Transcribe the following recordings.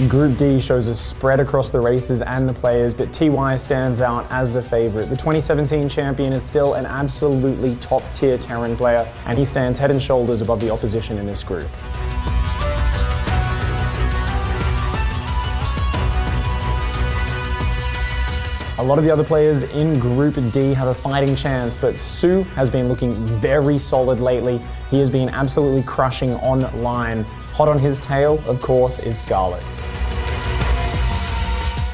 Group D shows a spread across the races and the players, but TY stands out as the favorite. The 2017 champion is still an absolutely top-tier Terran player, and he stands head and shoulders above the opposition in this group. A lot of the other players in Group D have a fighting chance, but Su has been looking very solid lately. He has been absolutely crushing online. Hot on his tail, of course, is Scarlett.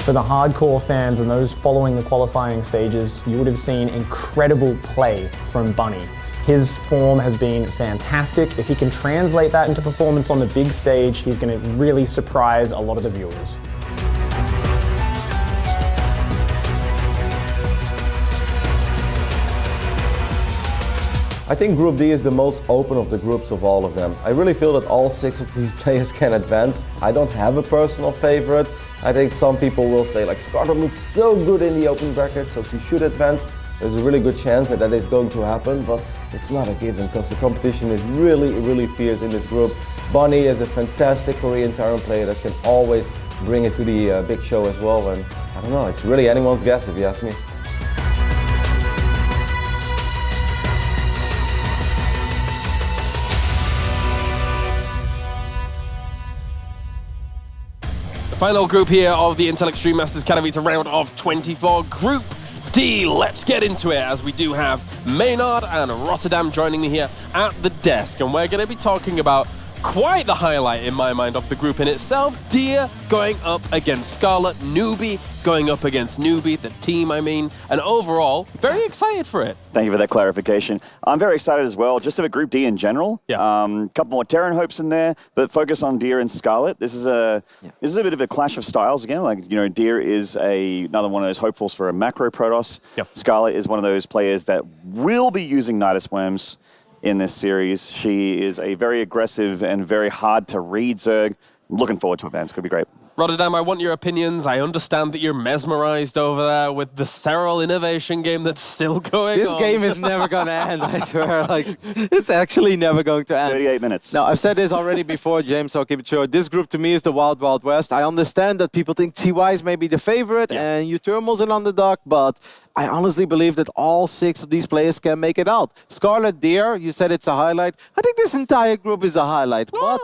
For the hardcore fans and those following the qualifying stages, you would have seen incredible play from Bunny. His form has been fantastic. If he can translate that into performance on the big stage, he's going to really surprise a lot of the viewers. I think Group D is the most open of the groups of all of them. I really feel that all 6 of these players can advance. I don't have a personal favorite. I think some people will say, like, Scarlett looks so good in the open bracket, so she should advance. There's a really good chance that that is going to happen, but it's not a given because the competition is really, really fierce in this group. Bunny is a fantastic Korean Terran player that can always bring it to the big show as well. And I don't know, it's really anyone's guess if you ask me. Final group here of the Intel Extreme Masters Katowice round of 24. Group D, let's get into it as we do have Maynard and Rotterdam joining me here at the desk. And we're going to be talking about quite the highlight in my mind of the group in itself. Deer going up against Scarlett, Newbie going up against Newbie, the team I mean, and overall, very excited for it. Thank you for that clarification. I'm very excited as well, just of Group D in general. Yeah. Couple more Terran hopes in there, but focus on Deer and Scarlett. This is a bit of a clash of styles again. Like, you know, Deer is another one of those hopefuls for a macro Protoss. Yep. Scarlett is one of those players that will be using Nidus Worms in this series. She is a very aggressive and very hard to read Zerg. Looking forward to events. Could be great. Rotterdam, I want your opinions. I understand that you're mesmerized over there with the Serral innovation game that's still going on. This game is never going to end, I swear. Like, it's actually never going to end. 38 minutes. Now, I've said this already before, James, so I'll keep it short. This group to me is the Wild Wild West. I understand that people think TY is maybe the favorite and U-Thermal's an underdog, but I honestly believe that all 6 of these players can make it out. Scarlett, Deer, you said it's a highlight. I think this entire group is a highlight, but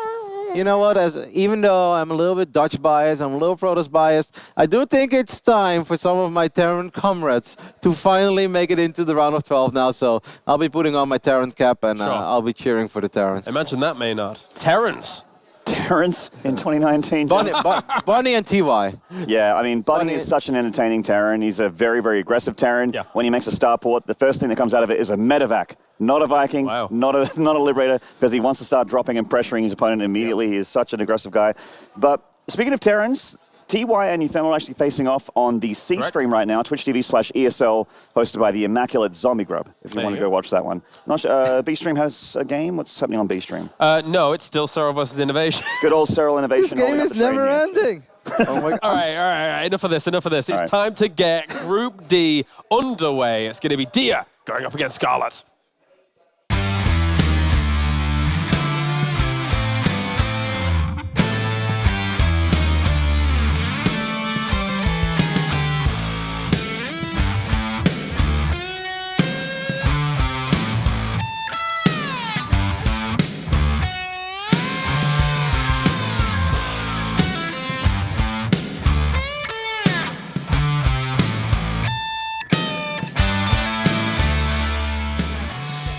you know what, even though I'm a little bit Dutch biased, I'm a little Protoss biased, I do think it's time for some of my Terran comrades to finally make it into the round of 12 now, so I'll be putting on my Terran cap and I'll be cheering for the Terrans. Imagine that, Maynard. Terrans. Terrans in 2019. Bunny and TY. Yeah, I mean, Bunny is such an entertaining Terran. He's a very, very aggressive Terran. Yeah. When he makes a starport, the first thing that comes out of it is a medevac. Not a Viking, not a Liberator, because he wants to start dropping and pressuring his opponent immediately. He is such an aggressive guy. But speaking of Terrans, TY and U-Thermal are actually facing off on the C stream right now, Twitch TV/ESL, hosted by the Immaculate Zombie Grub, if you want to go watch that one. Not sure, B stream has a game? What's happening on B stream? No, it's still Serral versus Innovation. Good old Serral Innovation. This game is never ending. Oh my God. All right. Enough of this. It's time to get Group D underway. It's going to be Deer going up against Scarlett.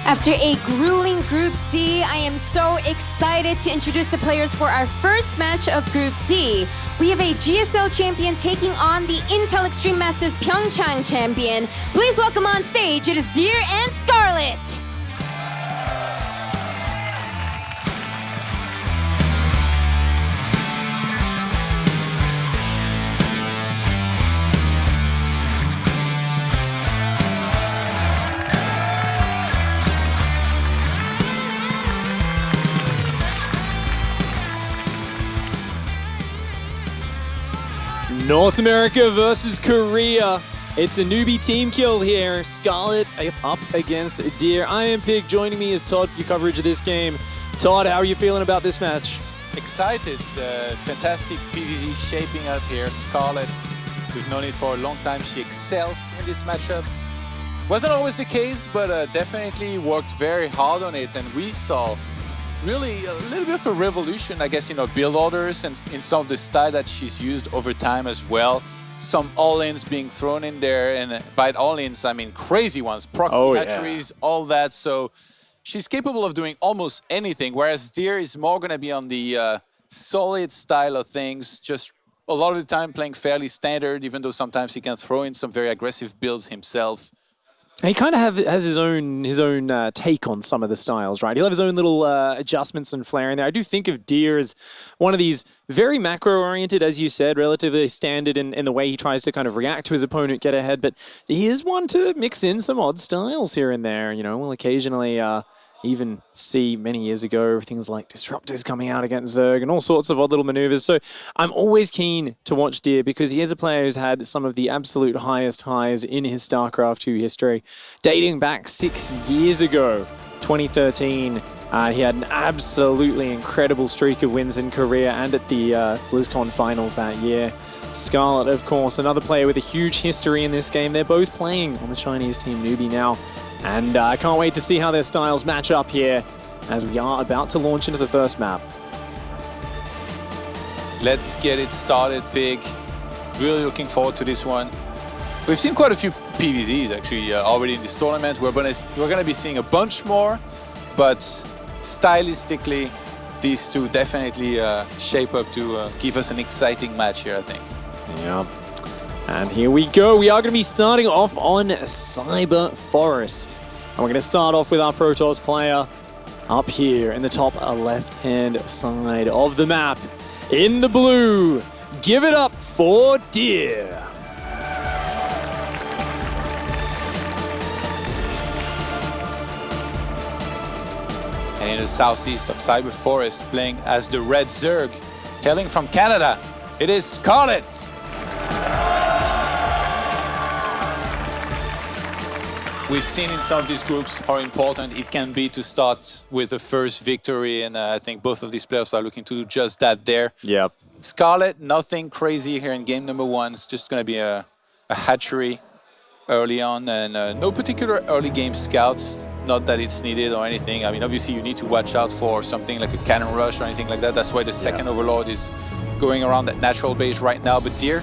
After a grueling Group C, I am so excited to introduce the players for our first match of Group D. We have a GSL champion taking on the Intel Extreme Masters Pyeongchang champion. Please welcome on stage, it is Deer and Scarlett. North America versus Korea. It's a newbie team kill here. Scarlett up against Deer. I am Pig. Joining me is Todd for your coverage of this game. Todd, how are you feeling about this match? excited. Fantastic PvZ shaping up here. Scarlett, we've known it for a long time. She excels in this matchup. Wasn't always the case, but definitely worked very hard on it. And we saw really a little bit of a revolution, I guess, in her build orders and in some of the style that she's used over time as well. Some all-ins being thrown in there, and by all-ins, I mean crazy ones, proxy hatcheries, all that. So she's capable of doing almost anything, whereas Deer is more going to be on the solid style of things, just a lot of the time playing fairly standard, even though sometimes he can throw in some very aggressive builds himself. He kind of has his own take on some of the styles, right? He'll have his own little adjustments and flair in there. I do think of Deer as one of these very macro-oriented, as you said, relatively standard in the way he tries to kind of react to his opponent, get ahead, but he is one to mix in some odd styles here and there. You know, we'll occasionally even see many years ago things like Disruptors coming out against Zerg and all sorts of odd little maneuvers. So I'm always keen to watch Deer because he is a player who's had some of the absolute highest highs in his StarCraft II history. Dating back 6 years ago, 2013, he had an absolutely incredible streak of wins in Korea and at the BlizzCon finals that year. Scarlett, of course, another player with a huge history in this game. They're both playing on the Chinese team Newbie now. And I can't wait to see how their styles match up here as we are about to launch into the first map. Let's get it started big. Really looking forward to this one. We've seen quite a few PvZs actually already in this tournament. We're gonna be seeing a bunch more, but stylistically, these two definitely shape up to give us an exciting match here, I think. Yeah. And here we go. We are going to be starting off on Cyber Forest. And we're going to start off with our Protoss player up here in the top left-hand side of the map. In the blue, give it up for Deer. And in the southeast of Cyber Forest, playing as the Red Zerg, hailing from Canada, it is Scarlett. We've seen in some of these groups how important it can be to start with the first victory, and I think both of these players are looking to do just that there. Yep. Scarlett, nothing crazy here in game number one. It's just going to be a hatchery early on, and no particular early game scouts. Not that it's needed or anything. I mean, obviously you need to watch out for something like a cannon rush or anything like that. That's why the second Overlord is going around that natural base right now. But Deer,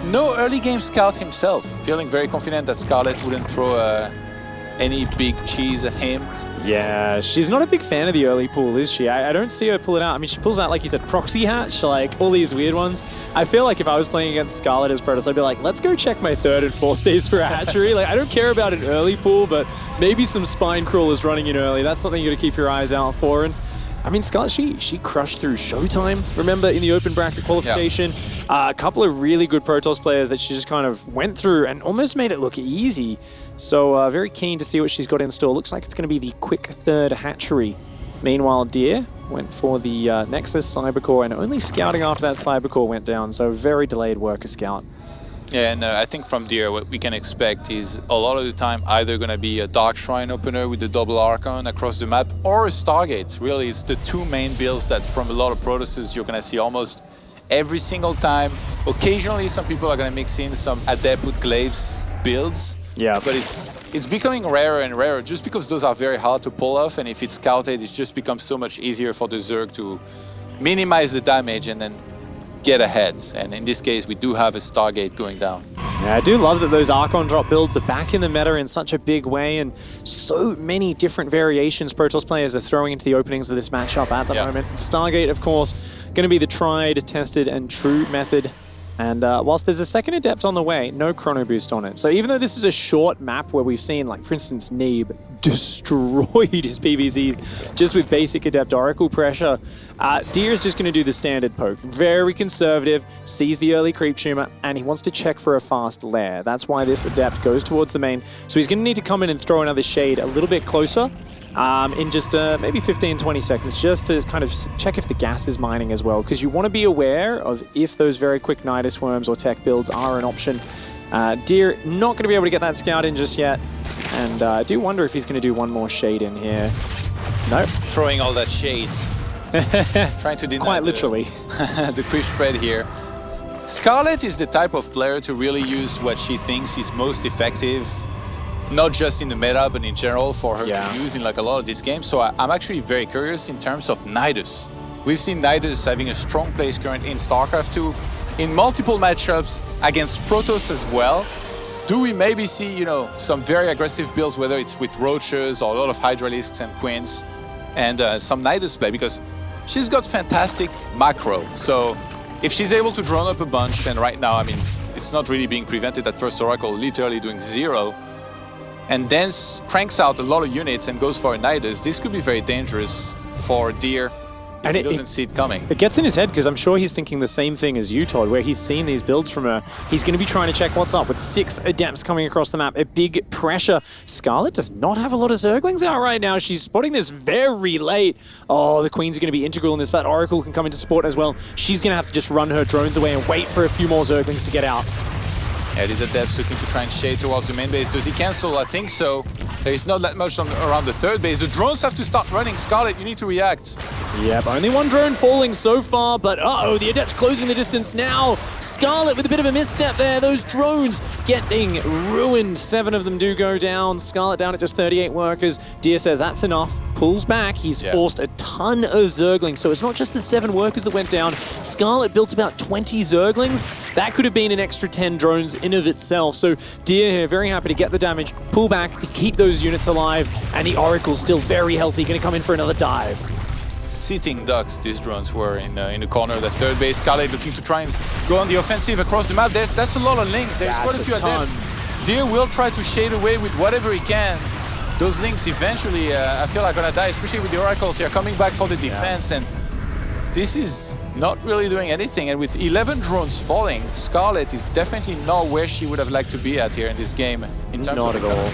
no early game scout himself, feeling very confident that Scarlett wouldn't throw any big cheese at him. Yeah, she's not a big fan of the early pool, is she? I don't see her pull it out. I mean, she pulls out, like you said, proxy hatch, like all these weird ones. I feel like if I was playing against Scarlett as Protoss, I'd be like, let's go check my third and fourth base for a hatchery. Like, I don't care about an early pool, but maybe some spine crawlers running in early. That's something you got to keep your eyes out for. And I mean, Scarlett, she crushed through Showtime, remember, in the open bracket qualification. Yeah. A couple of really good Protoss players that she just kind of went through and almost made it look easy. So very keen to see what she's got in store. Looks like it's going to be the quick third hatchery. Meanwhile, Deer went for the Nexus Cybercore, and only scouting after that Cybercore went down. So very delayed worker scout. Yeah, and I think from Deer, what we can expect is a lot of the time either going to be a Dark Shrine opener with the double Archon across the map, or a Stargate. Really, it's the two main builds that from a lot of Protosses you're going to see almost every single time. Occasionally, some people are going to mix in some Adept with Glaives builds. Yeah, but it's becoming rarer and rarer just because those are very hard to pull off, and if it's scouted, it just becomes so much easier for the Zerg to minimize the damage and then get ahead. And in this case, we do have a Stargate going down. Yeah, I do love that those Archon drop builds are back in the meta in such a big way, and so many different variations Protoss players are throwing into the openings of this matchup at the moment. Stargate, of course, going to be the tried, tested, and true method. And whilst there's a second Adept on the way, no chrono boost on it. So even though this is a short map where we've seen, like, for instance, Neeb destroyed his PvZs just with basic Adept Oracle pressure, Deer's just going to do the standard poke. Very conservative, sees the early creep tumor, and he wants to check for a fast lair. That's why this Adept goes towards the main. So he's going to need to come in and throw another Shade a little bit closer. In just maybe 15-20 seconds, just to kind of check if the gas is mining as well, because you want to be aware of if those very quick Nidus Worms or tech builds are an option. Deer not going to be able to get that scout in just yet, and I do wonder if he's going to do one more Shade in here. Nope. Throwing all that Shades. Trying to deny Quite literally. the creep spread here. Scarlett is the type of player to really use what she thinks is most effective, not just in the meta, but in general for her to use in like a lot of these games. So I'm actually very curious in terms of Nidus. We've seen Nidus having a strong place current in StarCraft II, in multiple matchups against Protoss as well. Do we maybe see, you know, some very aggressive builds, whether it's with Roaches or a lot of Hydralisks and Queens, and some Nidus play, because she's got fantastic macro. So if she's able to drone up a bunch, and right now, I mean, it's not really being prevented at first Oracle, literally doing 0, and then cranks out a lot of units and goes for a Nidus, this could be very dangerous for Deer if he doesn't see it coming. It gets in his head because I'm sure he's thinking the same thing as you, Todd, where he's seen these builds from her. He's going to be trying to check what's up with 6 Adepts coming across the map. A big pressure. Scarlett does not have a lot of Zerglings out right now. She's spotting this very late. Oh, the Queens are going to be integral in this, but Oracle can come into support as well. She's going to have to just run her drones away and wait for a few more Zerglings to get out. Yeah, these Adepts looking to try and shade towards the main base. Does he cancel? I think so. There is not that much around the third base. The drones have to start running. Scarlett, you need to react. Yep, only one drone falling so far, but uh-oh, the Adept's closing the distance now. Scarlett with a bit of a misstep there. Those drones getting ruined. 7 of them do go down. Scarlett down at just 38 workers. Deer says that's enough. Pulls back. He's forced a ton of Zerglings. So it's not just the 7 workers that went down. Scarlett built about 20 Zerglings. That could have been an extra 10 drones in of itself. So Deer here, very happy to get the damage, pull back, to keep those units alive, and the Oracle's still very healthy, going to come in for another dive. Sitting ducks, these drones were in the corner of the third base. Scarlett looking to try and go on the offensive across the map. That's a lot of links. There's quite a few Adepts. Deer will try to shade away with whatever he can. Those links eventually, I feel like, gonna die, especially with the Oracles here coming back for the defense. And this is not really doing anything. And with 11 drones falling, Scarlett is definitely not where she would have liked to be at here in this game in terms of recovery.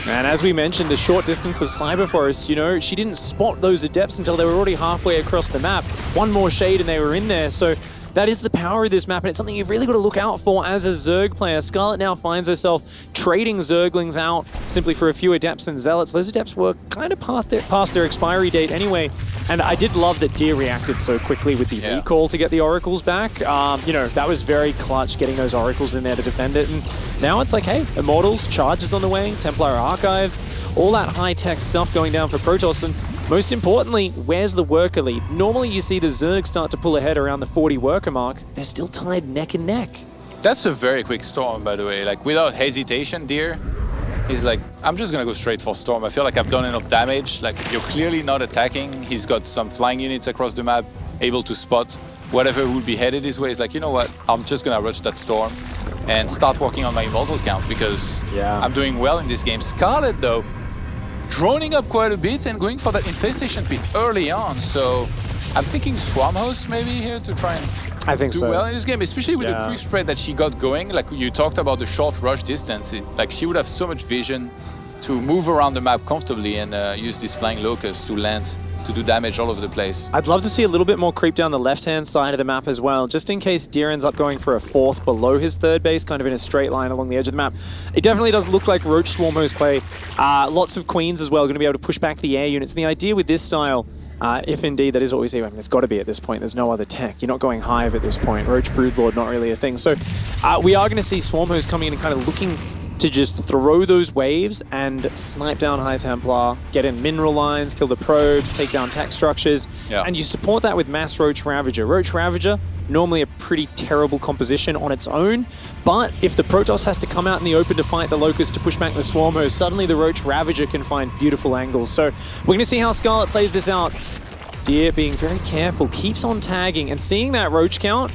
And as we mentioned, the short distance of Cyber Forest, you know, she didn't spot those Adepts until they were already halfway across the map. One more shade and they were in there. So that is the power of this map, and it's something you've really got to look out for as a Zerg player. Scarlett now finds herself trading Zerglings out simply for a few Adepts and Zealots. Those Adepts were kind of past their expiry date anyway, and I did love that Deer reacted so quickly with the recall to get the Oracles back. You know, that was very clutch, getting those Oracles in there to defend it, and now it's like, hey, Immortals, Charges on the way, Templar Archives, all that high-tech stuff going down for Protoss, and most importantly, where's the worker lead? Normally you see the Zerg start to pull ahead around the 40 worker mark. They're still tied neck and neck. That's a very quick Storm, by the way. Like, without hesitation, Deer, he's like, I'm just gonna go straight for Storm. I feel like I've done enough damage. Like, you're clearly not attacking. He's got some flying units across the map, able to spot whatever would be headed his way. He's like, you know what? I'm just gonna rush that Storm and start working on my Immortal count because I'm doing well in this game. Scarlett, though, droning up quite a bit and going for that infestation pit early on. So I'm thinking Swarm Host maybe here to try and do well in this game, especially with the creep spread that she got going. Like you talked about the short rush distance, like she would have so much vision to move around the map comfortably and use these flying locusts to land, to do damage all over the place. I'd love to see a little bit more creep down the left-hand side of the map as well, just in case Deer ends up going for a 4th below his third base, kind of in a straight line along the edge of the map. It definitely does look like Roach Swarm Host play. Lots of Queens as well, going to be able to push back the air units. And the idea with this style, if indeed that is what we see, I mean, it's got to be at this point. There's no other tech. You're not going Hive at this point. Roach Broodlord, not really a thing. So we are going to see Swarm Host coming in and kind of looking to just throw those waves and snipe down High Templar, get in mineral lines, kill the probes, take down tech structures, and you support that with Mass Roach Ravager. Roach Ravager, normally a pretty terrible composition on its own, but if the Protoss has to come out in the open to fight the Locust to push back the Swarm Host, suddenly the Roach Ravager can find beautiful angles. So we're going to see how Scarlett plays this out. Deer being very careful, keeps on tagging, and seeing that Roach count,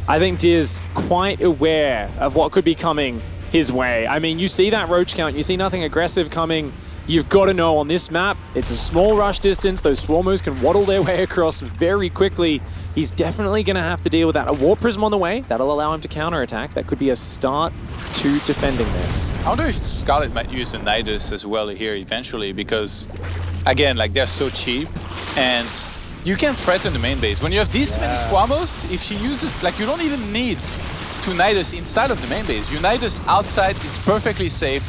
I think Deer's quite aware of what could be coming his way. I mean, you see that Roach count, you see nothing aggressive coming, you've got to know on this map, it's a small rush distance, those Swarmos can waddle their way across very quickly. He's definitely going to have to deal with that. A Warp Prism on the way, that'll allow him to counterattack. That could be a start to defending this. I wonder if Scarlett might use the Nidus as well here eventually, because, again, like, they're so cheap, and you can threaten the main base. When you have this many Swarmos, if she uses, like, you don't even need to Nidus inside of the main base. You Nidus outside, it's perfectly safe.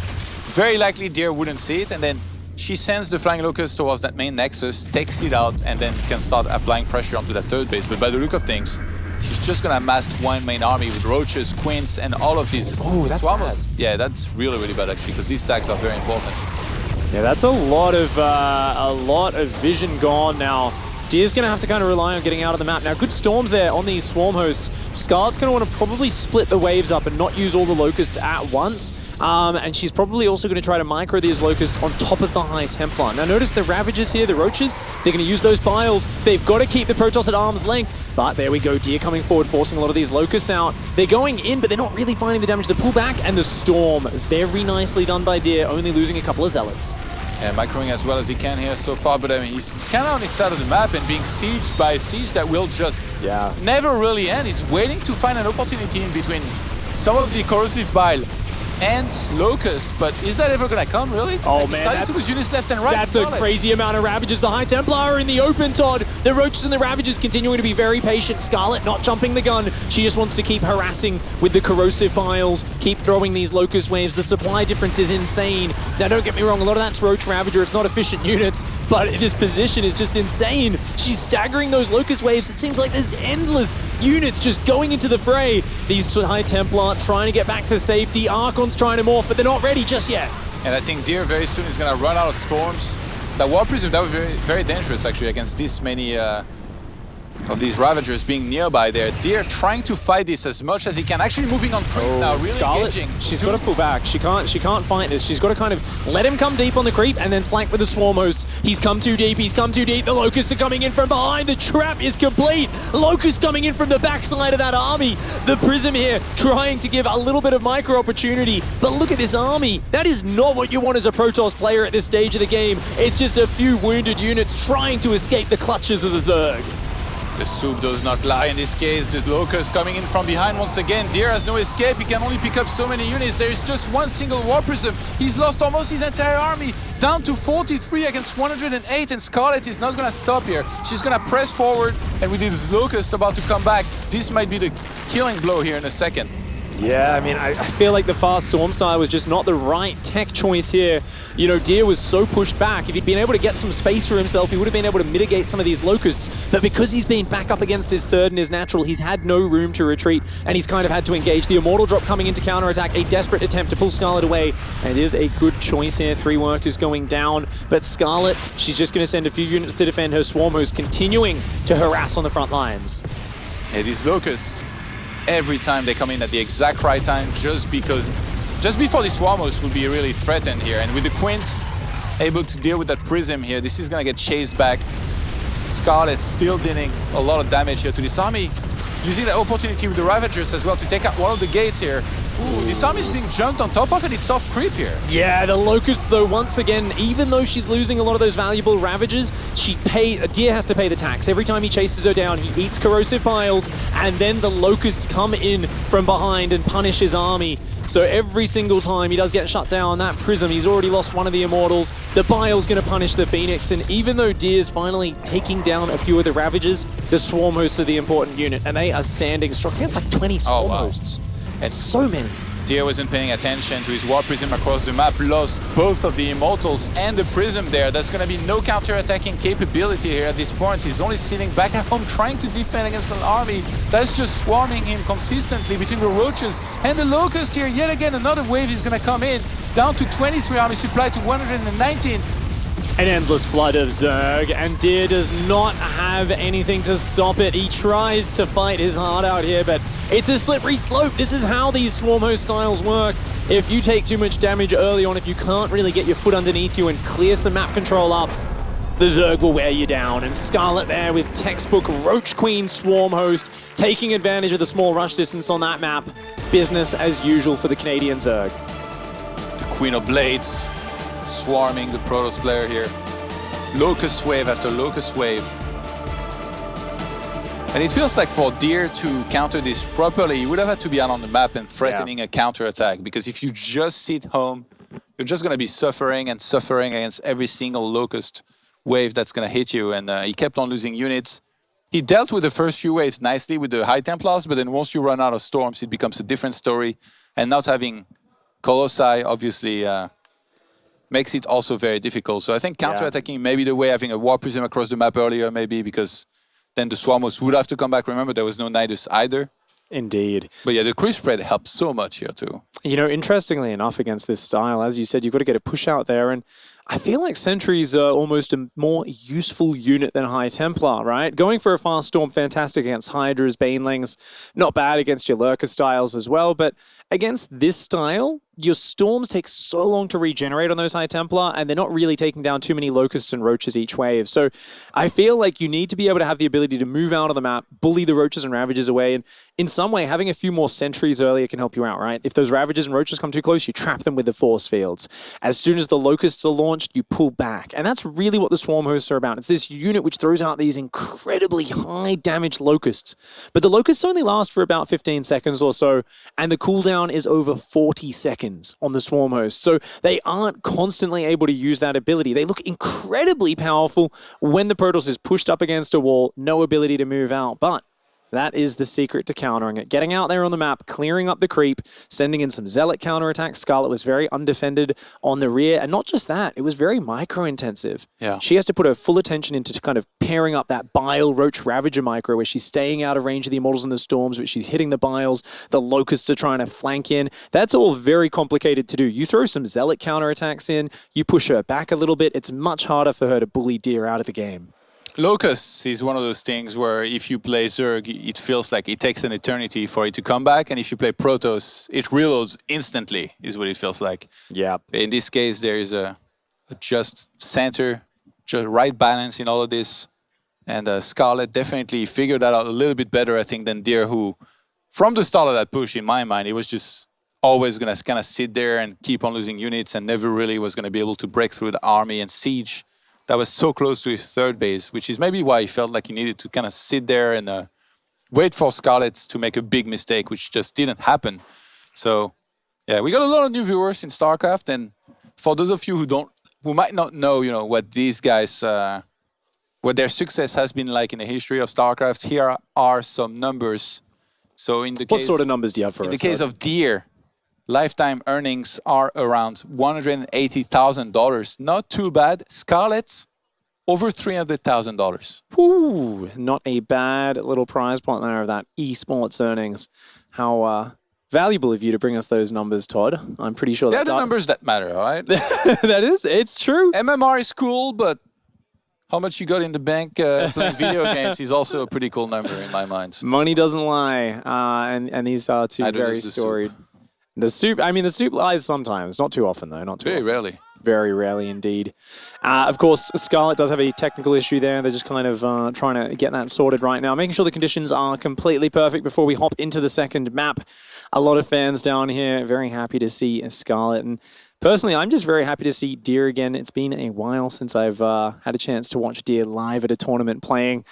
Very likely Deer wouldn't see it, and then she sends the Flying Locust towards that main Nexus, takes it out, and then can start applying pressure onto that third base. But by the look of things, she's just gonna amass one main army with Roaches, Queens, and all of these. Oh, that's bad. Yeah, that's really, really bad actually, because these tags are very important. Yeah, that's a lot of vision gone now. Deer's going to have to kind of rely on getting out of the map. Now, good storms there on these swarm hosts. Scarlett's going to want to probably split the waves up and not use all the locusts at once. And she's probably also going to try to micro these locusts on top of the High Templar. Now, notice the Ravagers here, the Roaches. They're going to use those piles. They've got to keep the Protoss at arm's length. But there we go, Deer coming forward, forcing a lot of these locusts out. They're going in, but they're not really finding the damage. The pullback and the storm. Very nicely done by Deer, only losing a couple of Zealots. Yeah, microing as well as he can here so far, but I mean, he's kind of on his side of the map and being sieged by a siege that will just never really end. He's waiting to find an opportunity in between some of the corrosive bile and Locust, but is that ever gonna come, really? Oh, like, man, starting to lose units left and right. That's Scarlett. a crazy amount of Ravagers. The High Templar are in the open, Todd. The Roaches and the Ravagers continuing to be very patient. Scarlett not jumping the gun. She just wants to keep harassing with the corrosive piles, keep throwing these Locust waves. The supply difference is insane. Now, don't get me wrong, a lot of that's Roach Ravager. It's not efficient units, but this position is just insane. She's staggering those Locust waves. It seems like there's endless units just going into the fray. These High Templar trying to get back to safety. Archon's trying to morph, but they're not ready just yet. And I think Deer very soon is going to run out of storms. That War Prism, that was very, very dangerous actually against this many of these Ravagers being nearby there. Deer trying to fight this as much as he can. Actually moving on creep now, really Scarlett, engaging. she's got to pull back. She can't fight this. She's got to kind of let him come deep on the creep and then flank with the swarm hosts. He's come too deep. The Locusts are coming in from behind. The trap is complete. Locusts coming in from the backside of that army. The Prism here trying to give a little bit of micro opportunity. But look at this army. That is not what you want as a Protoss player at this stage of the game. It's just a few wounded units trying to escape the clutches of the Zerg. The soup does not lie in this case. The Locust coming in from behind once again. Deer has no escape. He can only pick up so many units. There is just one single War Prism. He's lost almost his entire army. Down to 43 against 108. And Scarlett is not going to stop here. She's going to press forward. And with this Locust about to come back, this might be the killing blow here in a second. Yeah, I mean, I feel like the fast storm style was just not the right tech choice here. You know, Deer was so pushed back. If he'd been able to get some space for himself, he would have been able to mitigate some of these Locusts. But because he's been back up against his third and his natural, he's had no room to retreat, and he's kind of had to engage. The Immortal drop coming into counterattack, a desperate attempt to pull Scarlett away, and it is a good choice here. 3 workers going down, but Scarlett, she's just going to send a few units to defend her swarm host, continuing to harass on the front lines. Yeah, these Locusts, every time they come in at the exact right time, just before the swarm host would be really threatened here. And with the Queens able to deal with that Prism here, this is gonna get chased back. Scarlett still dealing a lot of damage here to this army, using the opportunity with the Ravagers as well to take out one of the gates here. Ooh, this army is being jumped on top of, and it's off creep here. Yeah, the Locusts, though, once again, even though she's losing a lot of those valuable Ravagers, Deer has to pay the tax. Every time he chases her down, he eats corrosive piles, and then the Locusts come in from behind and punish his army. So every single time he does get shut down, that Prism, he's already lost one of the Immortals. The Bile's going to punish the Phoenix, and even though Deer's finally taking down a few of the Ravagers, the Swarm Hosts are the important unit, and they are standing strong. I think it's like 20 Swarm Hosts. And so many. Deer wasn't paying attention to his War Prism across the map, lost both of the Immortals and the Prism there. There's going to be no counter-attacking capability here at this point. He's only sitting back at home trying to defend against an army that's just swarming him consistently between the Roaches and the Locust here. Yet again, another wave is going to come in, down to 23 army supply to 119. An endless flood of Zerg, and Deer does not have anything to stop it. He tries to fight his heart out here, but it's a slippery slope. This is how these Swarm Host styles work. If you take too much damage early on, if you can't really get your foot underneath you and clear some map control up, the Zerg will wear you down. And Scarlett there with textbook Roach Queen Swarm Host, taking advantage of the small rush distance on that map. Business as usual for the Canadian Zerg. The Queen of Blades swarming the Protoss player here. Locust wave after Locust wave. And it feels like for Deer to counter this properly, he would have had to be out on the map and threatening a counter-attack. Because if you just sit home, you're just going to be suffering and suffering against every single Locust wave that's going to hit you. And he kept on losing units. He dealt with the first few waves nicely with the High Templars, but then once you run out of storms, it becomes a different story. And not having Colossi, obviously, makes it also very difficult. So I think counter-attacking may be the way, having a War Prism across the map earlier maybe, because then the Swarmos would have to come back. Remember, there was no Nidus either. Indeed. But yeah, the creep spread helps so much here too. You know, interestingly enough, against this style, as you said, you've got to get a push out there, and I feel like Sentries are almost a more useful unit than High Templar, right? Going for a Fast Storm, fantastic against Hydras, Banelings, not bad against your Lurker styles as well, but against this style, your Storms take so long to regenerate on those High Templar, and they're not really taking down too many Locusts and Roaches each wave. So I feel like you need to be able to have the ability to move out of the map, bully the Roaches and Ravagers away, and in some way, having a few more Sentries earlier can help you out, right? If those Ravagers and Roaches come too close, you trap them with the Force Fields. As soon as the Locusts are launched, you pull back. And that's really what the Swarm Hosts are about. It's this unit which throws out these incredibly high damage Locusts. But the Locusts only last for about 15 seconds or so, and the cooldown is over 40 seconds on the Swarm Host. So they aren't constantly able to use that ability. They look incredibly powerful when the Protoss is pushed up against a wall, no ability to move out. But that is the secret to countering it. Getting out there on the map, clearing up the creep, sending in some Zealot counterattacks. Scarlett was very undefended on the rear. And not just that, it was very micro-intensive. Yeah. She has to put her full attention into kind of pairing up that Bile Roach Ravager micro, where she's staying out of range of the Immortals and the Storms, but she's hitting the Biles. The Locusts are trying to flank in. That's all very complicated to do. You throw some Zealot counterattacks in, you push her back a little bit, it's much harder for her to bully Deer out of the game. Locusts is one of those things where if you play Zerg, it feels like it takes an eternity for it to come back, and if you play Protoss, it reloads instantly, is what it feels like. Yeah. In this case, there is a just center, just right balance in all of this, and Scarlett definitely figured that out a little bit better, I think, than Deer, who, from the start of that push, in my mind, it was just always going to kind of sit there and keep on losing units, and never really was going to be able to break through the army and siege that was so close to his third base, which is maybe why he felt like he needed to kind of sit there and wait for Scarlett to make a big mistake, which just didn't happen. So, yeah, we got a lot of new viewers in StarCraft, and for those of you who might not know, you know, what these guys, what their success has been like in the history of StarCraft, here are some numbers. So, in the What case, sort of numbers do you have for us? in the case of Deer, lifetime earnings are around $180,000. Not too bad. Scarlett's over $300,000. Ooh, not a bad little prize point there of that esports earnings. How valuable of you to bring us those numbers, Todd. I'm pretty sure They're the numbers that matter, all right? that is, it's true. MMR is cool, but how much you got in the bank playing video games is also a pretty cool number in my mind. Money doesn't lie, and these are two very storied. The soup, I mean, the soup lies sometimes, not too often though, not too often. Very rarely. Very rarely indeed. Of course, Scarlett does have a technical issue there. They're just kind of trying to get that sorted right now, making sure the conditions are completely perfect before we hop into the second map. A lot of fans down here very happy to see Scarlett, and personally, I'm just very happy to see Deer again. It's been a while since I've had a chance to watch Deer live at a tournament playing.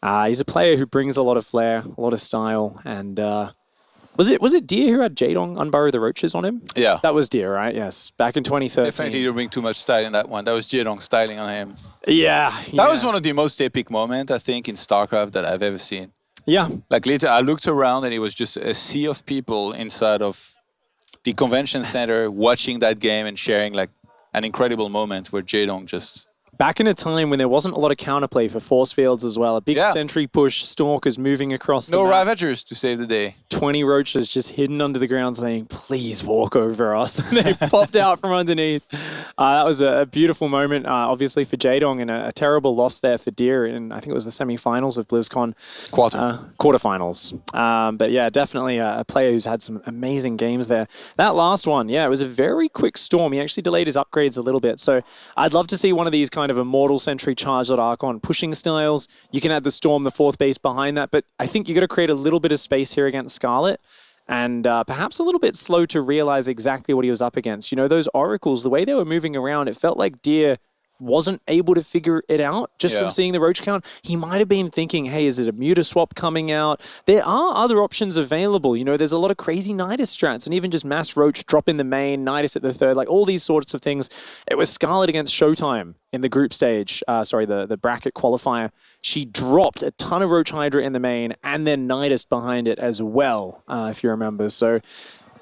He's a player who brings a lot of flair, a lot of style, and Was it Deer who had Jadong unburrow the Roaches on him? Yeah. That was Deer, right? Yes. Back in 2013. Definitely didn't bring too much style in that one. That was Jadong styling on him. Yeah. That was one of the most epic moments, I think, in StarCraft that I've ever seen. Yeah. Like later, I looked around and it was just a sea of people inside of the convention center watching that game and sharing like an incredible moment where Jadong just... Back in a time when there wasn't a lot of counterplay for force fields as well. A big sentry push, Stalkers moving across the map. Ravagers to save the day. 20 Roaches just hidden under the ground saying, please walk over us. And they popped out from underneath. That was a beautiful moment, obviously, for Jadong, and a terrible loss there for Deer. And I think it was the semi-finals of BlizzCon. Quarterfinals. But yeah, definitely a player who's had some amazing games there. That last one, yeah, it was a very quick storm. He actually delayed his upgrades a little bit. So I'd love to see one of these kind of Immortal Sentry Charged Archon pushing styles. You can add the Storm, the fourth base behind that, but I think you got to create a little bit of space here against Scarlett, and perhaps a little bit slow to realize exactly what he was up against. You know, those Oracles, the way they were moving around, it felt like Deer wasn't able to figure it out just from seeing the Roach count. He might have been thinking, hey, is it a Muta swap coming out? There are other options available. You know, there's a lot of crazy Nidus strats, and even just mass Roach, drop in the main, Nidus at the third, like all these sorts of things. It was Scarlett against Showtime in the group stage, the bracket qualifier. She dropped a ton of Roach Hydra in the main and then Nidus behind it as well, if you remember. So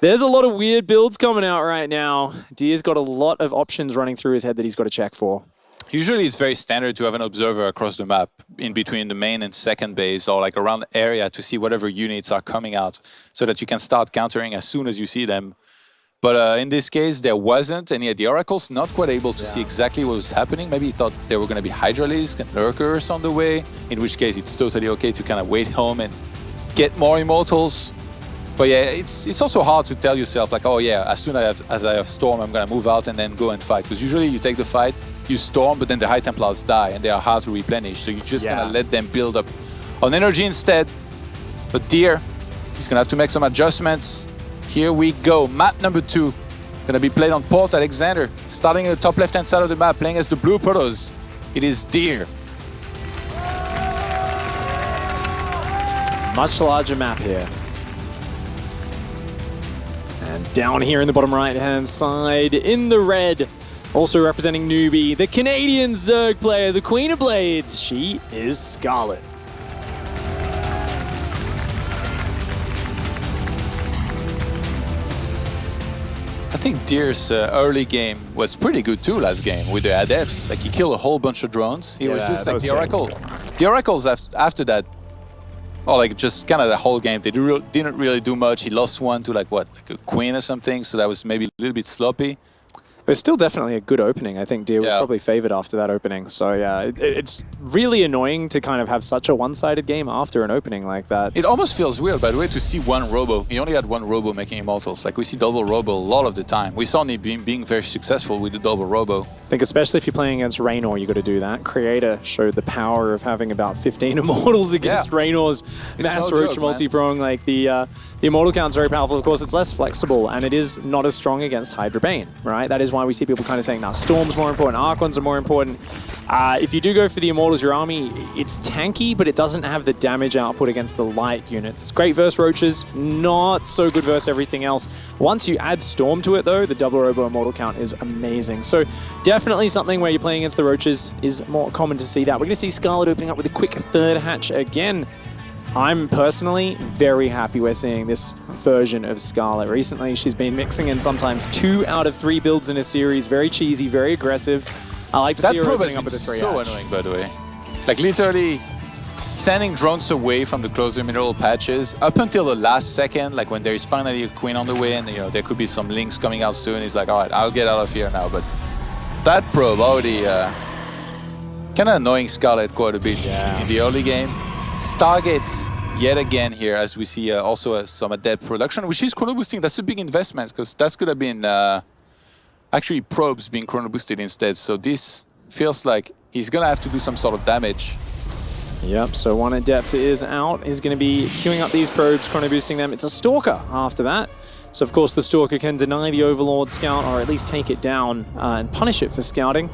There's a lot of weird builds coming out right now. Deer's got a lot of options running through his head that he's got to check for. Usually it's very standard to have an observer across the map in between the main and second base or like around the area to see whatever units are coming out so that you can start countering as soon as you see them. But in this case, there wasn't, and yet the Oracle's not quite able to see exactly what was happening. Maybe he thought there were going to be Hydralisk and Lurkers on the way, in which case it's totally okay to kind of wait home and get more Immortals. But yeah, it's also hard to tell yourself like, oh yeah, as soon as I have Storm, I'm going to move out and then go and fight. Because usually you take the fight, you Storm, but then the High Templars die and they are hard to replenish. So you're just going to let them build up on energy instead. But Deer, he's going to have to make some adjustments. Here we go, map number 2. Gonna be played on Port Alexander. Starting in the top left-hand side of the map, playing as the Blue Protoss. It is Deer. Much larger map here. And down here in the bottom right-hand side, in the red, also representing Newbie, the Canadian Zerg player, the Queen of Blades. She is Scarlett. I think Deer's early game was pretty good too last game with the Adepts. Like he killed a whole bunch of drones. He was just like the Oracle. The Oracles after that, or like just kind of the whole game, they didn't really do much. He lost one to like what, like a Queen or something. So that was maybe a little bit sloppy. It was still definitely a good opening. I think Deer was probably favored after that opening. So yeah, it's really annoying to kind of have such a one-sided game after an opening like that. It almost feels weird, by the way, to see one Robo. He only had one Robo making Immortals. Like we see double Robo a lot of the time. We saw him being very successful with the double Robo. I think especially if you're playing against Raynor, you got to do that. Creator showed the power of having about 15 Immortals against Raynor's Mass Roach multi-prong. Like the Immortal count's very powerful. Of course, it's less flexible and it is not as strong against Hydra Bane, right? That is why we see people kind of saying, now Storm's more important, Archons are more important. If you do go for the Immortals, your army, it's tanky, but it doesn't have the damage output against the light units. Great versus Roaches, not so good versus everything else. Once you add Storm to it though, the double Robo Immortal count is amazing. So definitely something where you're playing against the Roaches is more common to see that. We're going to see Scarlett opening up with a quick third hatch again. I'm personally very happy we're seeing this version of Scarlett. Recently, she's been mixing in sometimes 2 out of 3 builds in a series. Very cheesy, very aggressive. I like to see her opening up with a 3 so hatch. annoying, by the way. Like literally sending drones away from the closer mineral patches up until the last second, like when there is finally a Queen on the way and there could be some links coming out soon. He's like, all right, I'll get out of here now. But that probe already kind of annoying Scarlett quite a bit in the early game. Stargate yet again here, as we see also some Adept production, which is chrono boosting. That's a big investment because that's could have been actually probes being chrono boosted instead. So this feels like he's gonna have to do some sort of damage. Yep, so one Adept is out. He's going to be queuing up these probes, chrono boosting them. It's a Stalker after that. So of course the Stalker can deny the Overlord scout or at least take it down and punish it for scouting.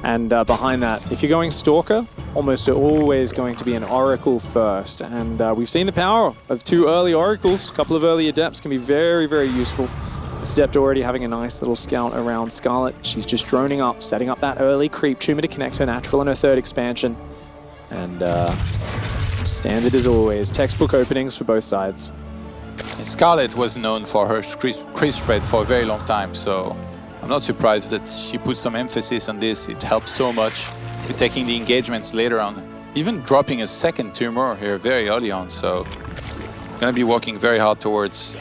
And behind that, if you're going Stalker, almost always going to be an Oracle first. And we've seen the power of 2 early Oracles. A couple of early Adepts can be very, very useful. This Adept already having a nice little scout around Scarlett. She's just droning up, setting up that early creep tumor to connect her natural and her 3rd expansion. And standard as always, textbook openings for both sides. And Scarlett was known for her creep spread for a very long time, so I'm not surprised that she put some emphasis on this. It helps so much with taking the engagements later on. Even dropping a 2nd tumor here very early on, so gonna be working very hard towards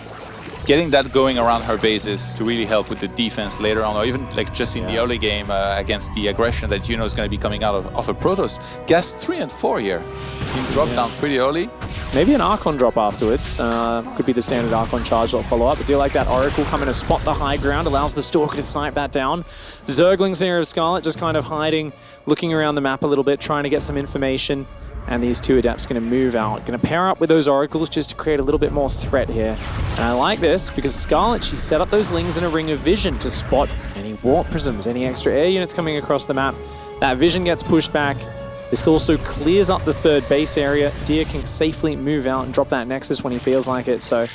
getting that going around her bases to really help with the defense later on, or even like just in the early game against the aggression that you know is going to be coming out of a Protoss. Gas 3 and 4 here. Being dropped down pretty early. Maybe an Archon drop afterwards. Could be the standard Archon charge or follow up. But do you like that Oracle coming to spot the high ground, allows the Stalker to snipe that down. Zerglings here of Scarlett just kind of hiding, looking around the map a little bit, trying to get some information. And these 2 Adepts going to move out, going to pair up with those Oracles just to create a little bit more threat here. And I like this because Scarlett, she set up those Lings in a ring of vision to spot any Warp Prisms, any extra air units coming across the map. That vision gets pushed back. This also clears up the 3rd base area. Deer can safely move out and drop that Nexus when he feels like it. So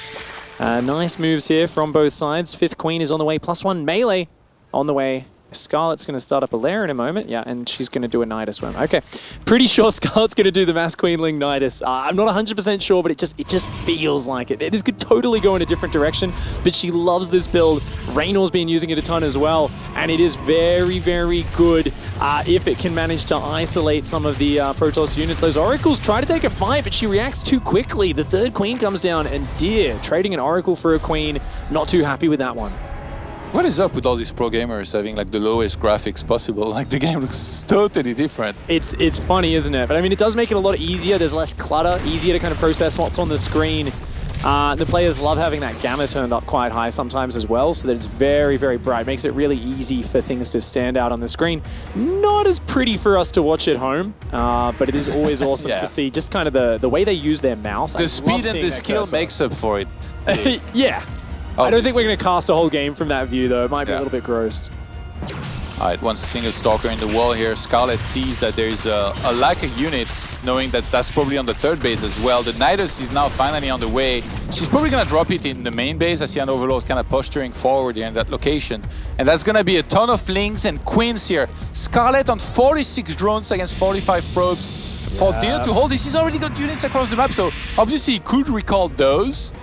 nice moves here from both sides. 5th Queen is on the way, +1 melee on the way Scarlett's going to start up a lair in a moment. Yeah, and she's going to do a Nidus swim. Okay, pretty sure Scarlett's going to do the Mass Queenling Nidus. I'm not 100% sure, but it just feels like it. This could totally go in a different direction, but she loves this build. Reynor's been using it a ton as well, and it is very, very good if it can manage to isolate some of the Protoss units. Those Oracles try to take a fight, but she reacts too quickly. The third Queen comes down, and Deer, trading an Oracle for a Queen, not too happy with that one. What is up with all these pro gamers having like the lowest graphics possible? Like the game looks totally different. It's funny, isn't it? But I mean, it does make it a lot easier. There's less clutter, easier to kind of process what's on the screen. The players love having that gamma turned up quite high sometimes as well, so that it's very, very bright. Makes it really easy for things to stand out on the screen. Not as pretty for us to watch at home, but it is always awesome to see just kind of the way they use their mouse. The speed and the skill makes up for it. Yeah. I don't think we're going to cast a whole game from that view, though. It might be a little bit gross. All right, one single Stalker in the wall here. Scarlett sees that there's a lack of units, knowing that that's probably on the third base as well. The Nidus is now finally on the way. She's probably going to drop it in the main base. I see an Overlord kind of posturing forward here in that location. And that's going to be a ton of Lings and Queens here. Scarlett on 46 drones against 45 probes. For Deer to hold, this is already got units across the map, so obviously he could recall those.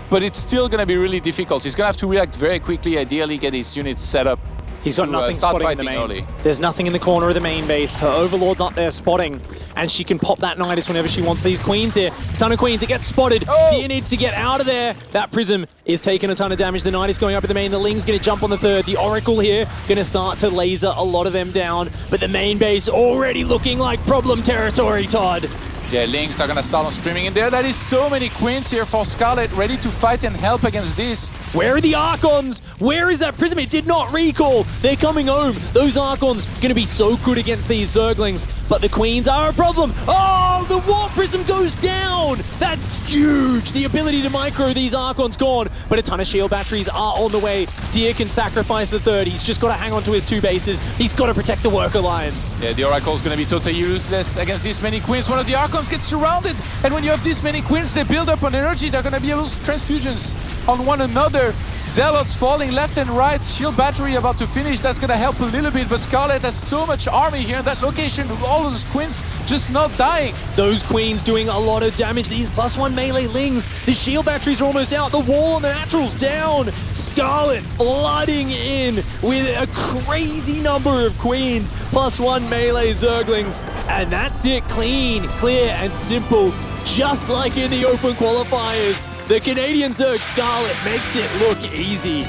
But it's still going to be to difficult. He's going to have to react very quickly, ideally get his units set up. He's got nothing spotting in the main. Early. There's nothing in the corner of the main base. Her Overlord's up there spotting, and she can pop that Nidus whenever she wants. These Queens here, a ton of Queens, it gets spotted. Deer needs to get out of there. That Prism is taking a ton of damage. The Nidus going up in the main. The Ling's going to jump on the third. The Oracle here going to start to laser a lot of them down, but the main base already looking like problem territory, Todd. Yeah, Lings are going to start on streaming in there. That is so many Queens here for Scarlett, ready to fight and help against this. Where are the Archons? Where is that Prism? It did not recall. They're coming home. Those Archons going to be so good against these Zerglings, but the Queens are a problem. Oh, the Warp Prism goes down. That's huge. The ability to micro these Archons gone, but a ton of shield batteries are on the way. Deer can sacrifice the third. He's just got to hang on to his two bases. He's got to protect the Worker Lines. Yeah, the Oracle's going to be totally useless against this many Queens. One of the Archons gets surrounded, and when you have this many Queens, they build up on energy. They're going to be able to transfusions on one another. Zealots falling left and right. Shield battery about to finish. That's going to help a little bit, but Scarlett has so much army here in that location with all those Queens just not dying. Those Queens doing a lot of damage. These +1 melee Lings. The shield batteries are almost out. The wall on the Natural's down. Scarlett flooding in with a crazy number of Queens. +1 melee Zerglings. And that's it. Clean, clear, and simple. Just like in the open qualifiers. The Canadian Zerg Scarlett makes it look easy.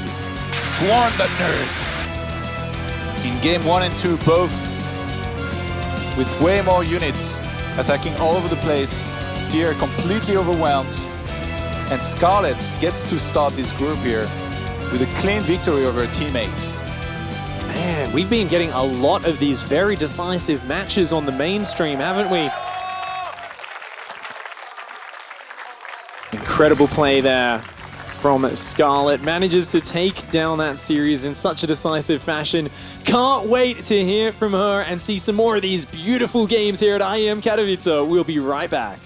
Swarm the nerds. In game 1 and 2, both with way more units attacking all over the place. Deer completely overwhelmed. And Scarlett gets to start this group here with a clean victory over her teammates. Man, we've been getting a lot of these very decisive matches on the mainstream, haven't we? Incredible play there from Scarlett. Manages to take down that series in such a decisive fashion. Can't wait to hear from her and see some more of these beautiful games here at IEM Katowice. We'll be right back.